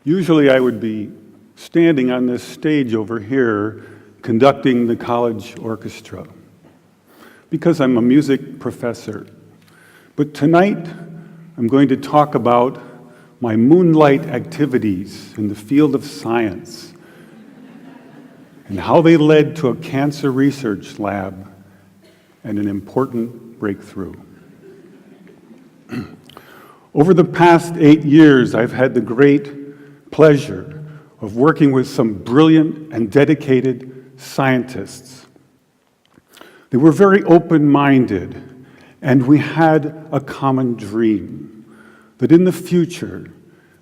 Usually I would be standing on this stage over here conducting the college orchestra because I'm a music professor. But tonight I'm going to talk about my moonlight activities in the field of science and how they led to a cancer research lab and an important breakthrough. Over the past 8 years, I've had the great pleasure of working with some brilliant and dedicated scientists. They were very open-minded, and we had a common dream that in the future,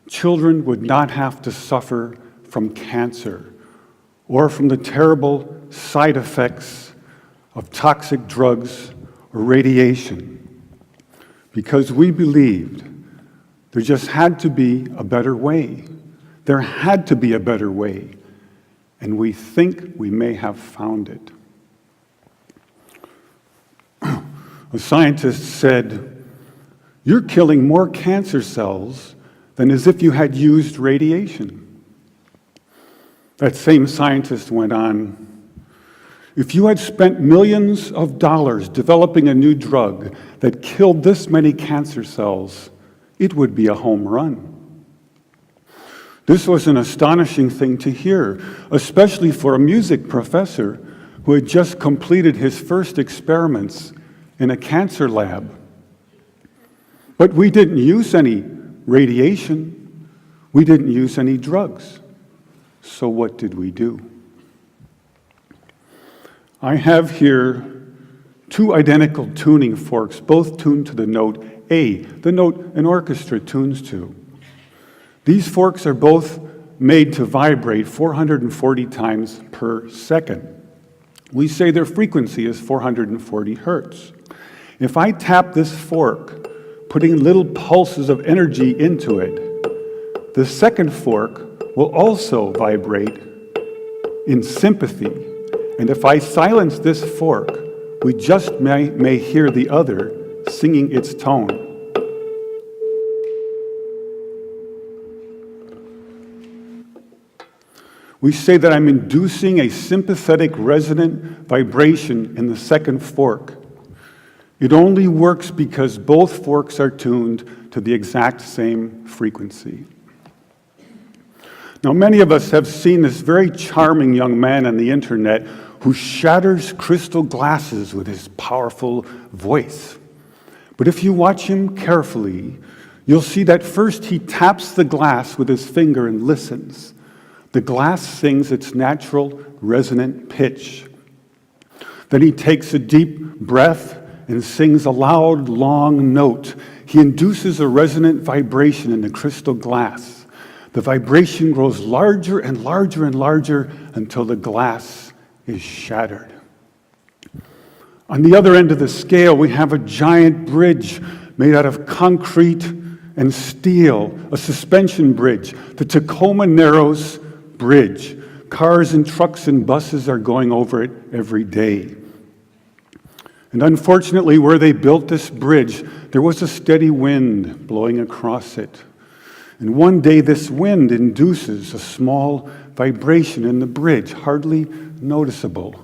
children would not have to suffer from cancer or from the terrible side effects of toxic drugs or radiation, because we believed there just had to be a better way. There had to be a better way, and we think we may have found it. A scientist said, "You're killing more cancer cells than as if you had used radiation." That same scientist went on, "If you had spent millions of dollars developing a new drug that killed this many cancer cells, it would be a home run." This was an astonishing thing to hear, especially for a music professor who had just completed his first experiments in a cancer lab. But we didn't use any radiation. We didn't use any drugs. So what did we do? I have here two identical tuning forks, both tuned to the note A, the note an orchestra tunes to. These forks are both made to vibrate 440 times per second. We say their frequency is 440 hertz. If I tap this fork, putting little pulses of energy into it, the second fork will also vibrate in sympathy. And if I silence this fork, we just may hear the other singing its tone. We say that I'm inducing a sympathetic resonant vibration in the second fork. It only works because both forks are tuned to the exact same frequency. Now, many of us have seen this very charming young man on the internet who shatters crystal glasses with his powerful voice. But if you watch him carefully, you'll see that first he taps the glass with his finger and listens. The glass sings its natural resonant pitch. Then he takes a deep breath and sings a loud, long note. He induces a resonant vibration in the crystal glass. The vibration grows larger and larger and larger until the glass is shattered. On the other end of the scale, we have a giant bridge made out of concrete and steel, a suspension bridge, the Tacoma Narrows Bridge. Cars and trucks and buses are going over it every day. And unfortunately, where they built this bridge, there was a steady wind blowing across it. And one day, this wind induces a small vibration in the bridge, hardly noticeable.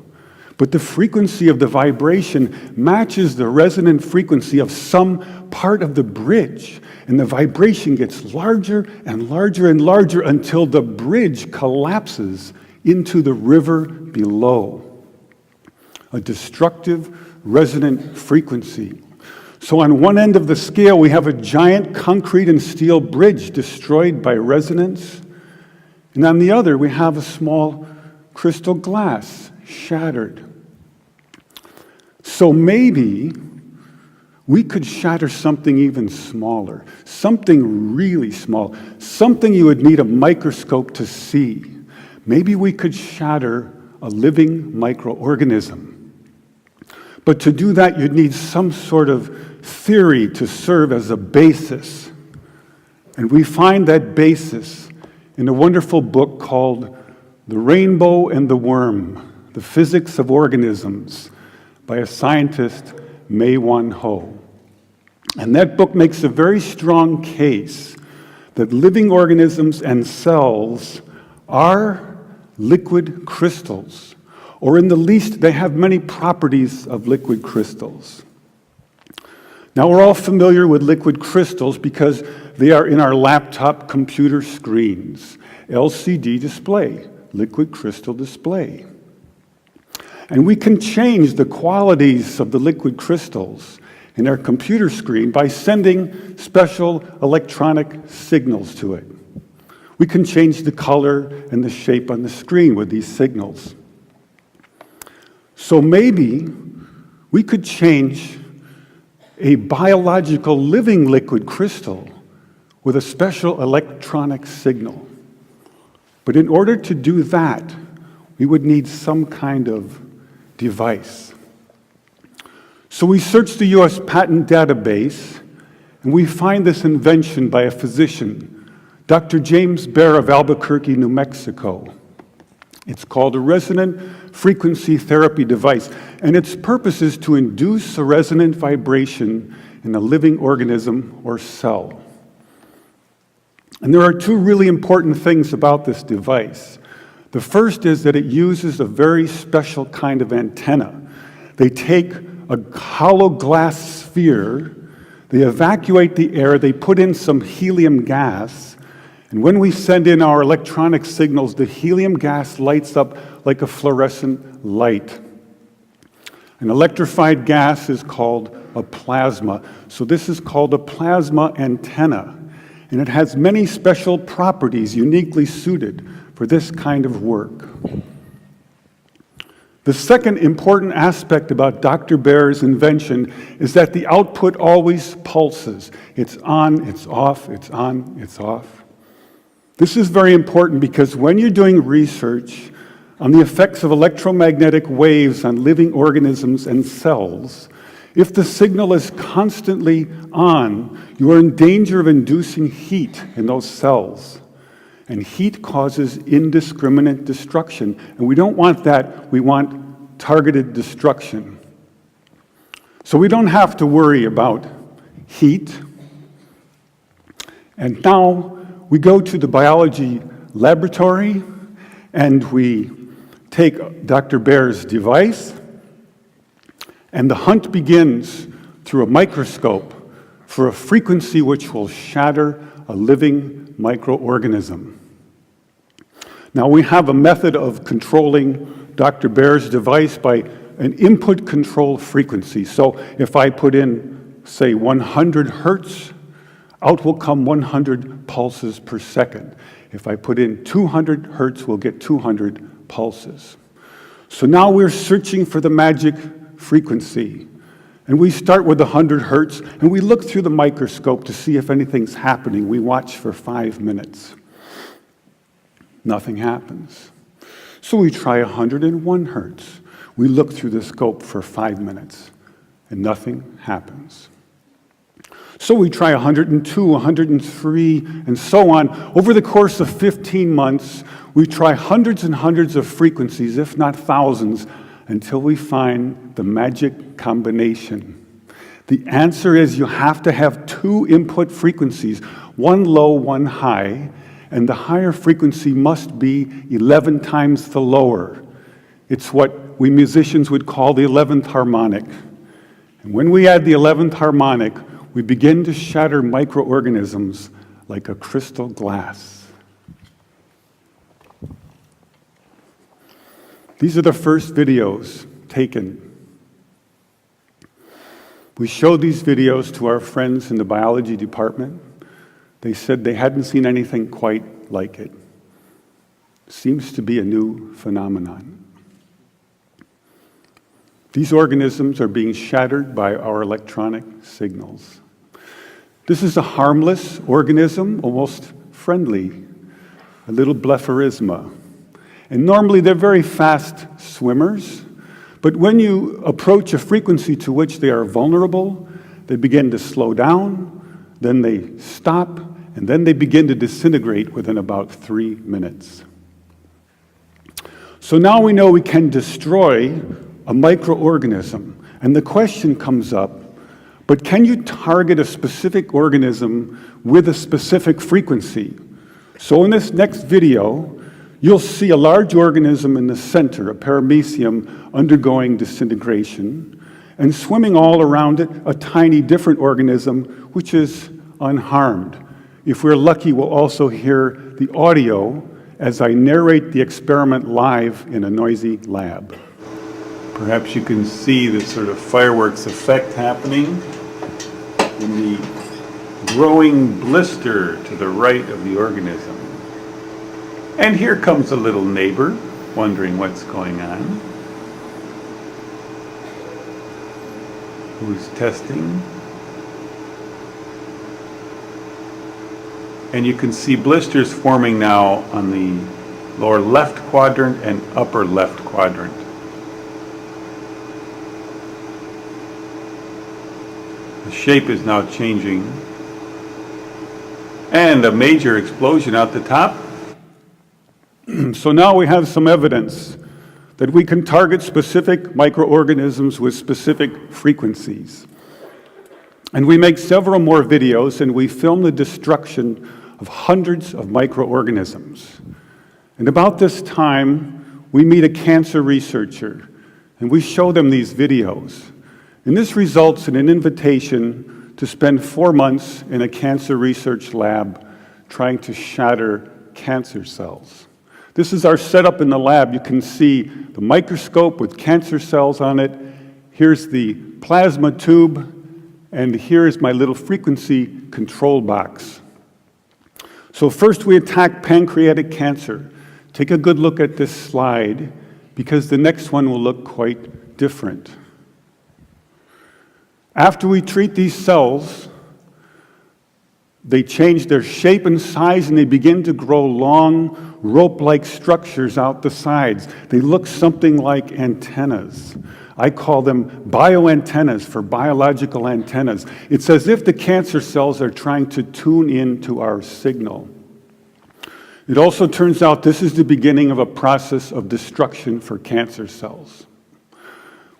But the frequency of the vibration matches the resonant frequency of some part of the bridge. And the vibration gets larger and larger and larger until the bridge collapses into the river below. A destructive resonant frequency. So on one end of the scale, we have a giant concrete and steel bridge destroyed by resonance. And on the other, we have a small crystal glass shattered. So maybe we could shatter something even smaller, something really small, something you would need a microscope to see. Maybe we could shatter a living microorganism. But to do that, you'd need some sort of theory to serve as a basis. And we find that basis in a wonderful book called The Rainbow and the Worm, The Physics of Organisms, by a scientist, Mei Wan Ho. And that book makes a very strong case that living organisms and cells are liquid crystals, or in the least, they have many properties of liquid crystals. Now, we're all familiar with liquid crystals because they are in our laptop computer screens. LCD display, liquid crystal display. And we can change the qualities of the liquid crystals in our computer screen by sending special electronic signals to it. We can change the color and the shape on the screen with these signals. So maybe we could change a biological living liquid crystal with a special electronic signal. But in order to do that, we would need some kind of device. So we search the US patent database, and we find this invention by a physician, Dr. James Baer of Albuquerque, New Mexico. It's called a resonant frequency therapy device, and its purpose is to induce a resonant vibration in a living organism or cell. And there are two really important things about this device. The first is that it uses a very special kind of antenna. They take a hollow glass sphere, they evacuate the air, they put in some helium gas, and when we send in our electronic signals, the helium gas lights up like a fluorescent light. An electrified gas is called a plasma. So this is called a plasma antenna, and it has many special properties uniquely suited for this kind of work. The second important aspect about Dr. Baer's invention is that the output always pulses. It's on, it's off, it's on, it's off. This is very important because when you're doing research on the effects of electromagnetic waves on living organisms and cells, if the signal is constantly on, you are in danger of inducing heat in those cells. And heat causes indiscriminate destruction. And we don't want that. We want targeted destruction. So we don't have to worry about heat. And now we go to the biology laboratory and we take Dr. Baer's device, and the hunt begins through a microscope for a frequency which will shatter a living microorganism. Now we have a method of controlling Dr. Baer's device by an input control frequency. So if I put in, say, 100 hertz, out will come 100 pulses per second. If I put in 200 hertz, we'll get 200 pulses. So now we're searching for the magic frequency. And we start with 100 hertz, and we look through the microscope to see if anything's happening. We watch for 5 minutes. Nothing happens. So we try 101 hertz. We look through the scope for 5 minutes, and nothing happens. So we try 102, 103, and so on. Over the course of 15 months, we try hundreds and hundreds of frequencies, if not thousands, until we find the magic combination. The answer is you have to have two input frequencies, one low, one high, and the higher frequency must be 11 times the lower. It's what we musicians would call the 11th harmonic. And when we add the 11th harmonic, we begin to shatter microorganisms like a crystal glass. These are the first videos taken. We showed these videos to our friends in the biology department. They said they hadn't seen anything quite like it. Seems to be a new phenomenon. These organisms are being shattered by our electronic signals. This is a harmless organism, almost friendly, a little blepharisma. And normally they're very fast swimmers, but when you approach a frequency to which they are vulnerable, they begin to slow down, then they stop, and then they begin to disintegrate within about 3 minutes. So now we know we can destroy a microorganism, and the question comes up, But can you target a specific organism with a specific frequency? So in this next video, you'll see a large organism in the center, a paramecium, undergoing disintegration, and swimming all around it, a tiny different organism, which is unharmed. If we're lucky, we'll also hear the audio as I narrate the experiment live in a noisy lab. Perhaps you can see this sort of fireworks effect happening in the growing blister to the right of the organism. And here comes a little neighbor wondering what's going on, who's testing. And you can see blisters forming now on the lower left quadrant and upper left quadrant. The shape is now changing. And a major explosion out the top. So now we have some evidence that we can target specific microorganisms with specific frequencies. And we make several more videos, and we film the destruction of hundreds of microorganisms. And about this time, we meet a cancer researcher, and we show them these videos. And this results in an invitation to spend 4 months in a cancer research lab trying to shatter cancer cells. This is our setup in the lab. You can see the microscope with cancer cells on it. Here's the plasma tube, and here's my little frequency control box. So first we attack pancreatic cancer. Take a good look at this slide, because the next one will look quite different. After we treat these cells, they change their shape and size, and they begin to grow long, rope-like structures out the sides. They look something like antennas. I call them bioantennas for biological antennas. It's as if the cancer cells are trying to tune in to our signal. It also turns out this is the beginning of a process of destruction for cancer cells.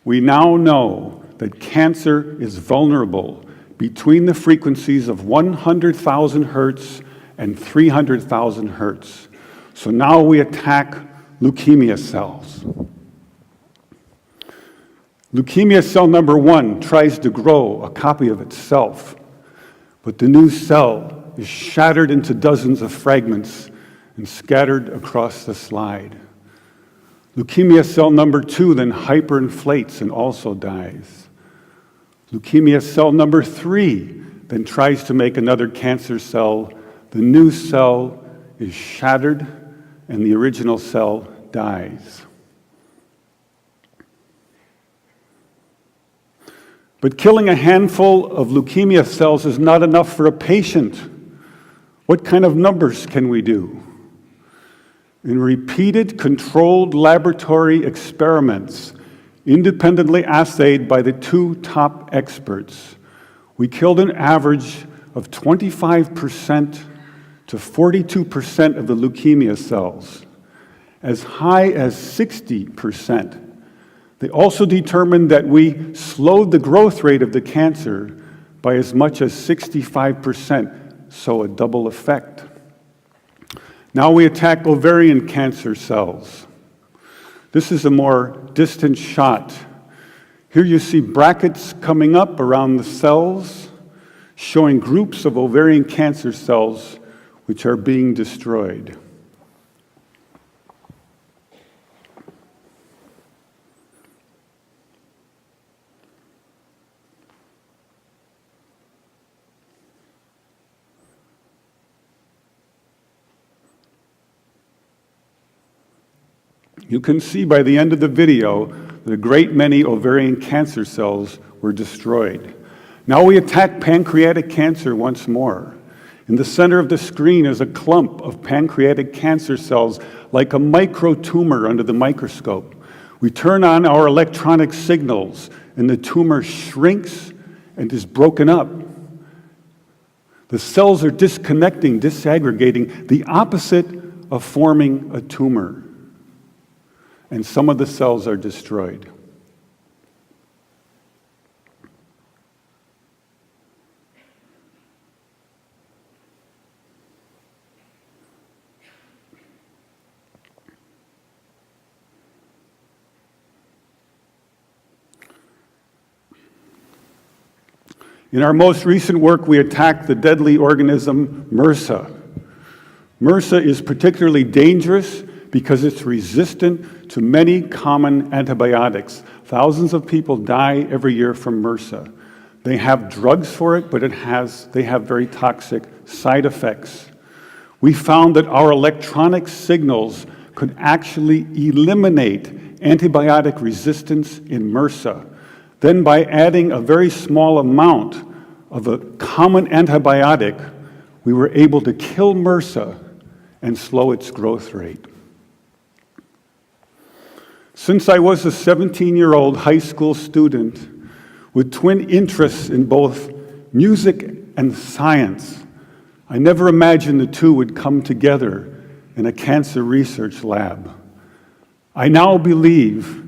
We now know that cancer is vulnerable between the frequencies of 100,000 hertz and 300,000 hertz. So now we attack leukemia cells. Leukemia cell number 1 tries to grow a copy of itself, but the new cell is shattered into dozens of fragments and scattered across the slide. Leukemia cell number 2 then hyperinflates and also dies. Leukemia cell number 3 then tries to make another cancer cell. The new cell is shattered and the original cell dies. But killing a handful of leukemia cells is not enough for a patient. What kind of numbers can we do? In repeated controlled laboratory experiments, independently assayed by the 2 top experts, we killed an average of 25% to 42% of the leukemia cells, as high as 60%. They also determined that we slowed the growth rate of the cancer by as much as 65%, so a double effect. Now we attack ovarian cancer cells. This is a more distant shot. Here you see brackets coming up around the cells, showing groups of ovarian cancer cells which are being destroyed. You can see by the end of the video that a great many ovarian cancer cells were destroyed. Now we attack pancreatic cancer once more. In the center of the screen is a clump of pancreatic cancer cells, like a microtumor under the microscope. We turn on our electronic signals, and the tumor shrinks and is broken up. The cells are disconnecting, disaggregating, the opposite of forming a tumor. And some of the cells are destroyed. In our most recent work, we attacked the deadly organism MRSA. MRSA is particularly dangerous because it's resistant to many common antibiotics. Thousands of people die every year from MRSA. They have drugs for it, but they have very toxic side effects. We found that our electronic signals could actually eliminate antibiotic resistance in MRSA. Then by adding a very small amount of a common antibiotic, we were able to kill MRSA and slow its growth rate. Since I was a 17-year-old high school student with twin interests in both music and science, I never imagined the two would come together in a cancer research lab. I now believe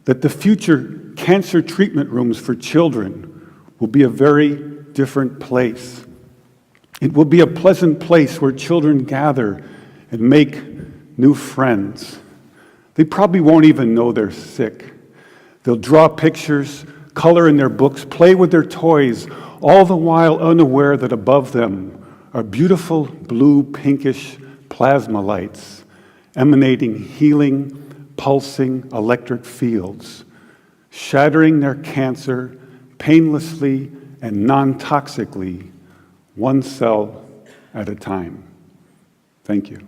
that the future cancer treatment rooms for children will be a very different place. It will be a pleasant place where children gather and make new friends. They probably won't even know they're sick. They'll draw pictures, color in their books, play with their toys, all the while unaware that above them are beautiful blue, pinkish plasma lights emanating healing, pulsing electric fields, shattering their cancer painlessly and non-toxically, one cell at a time. Thank you.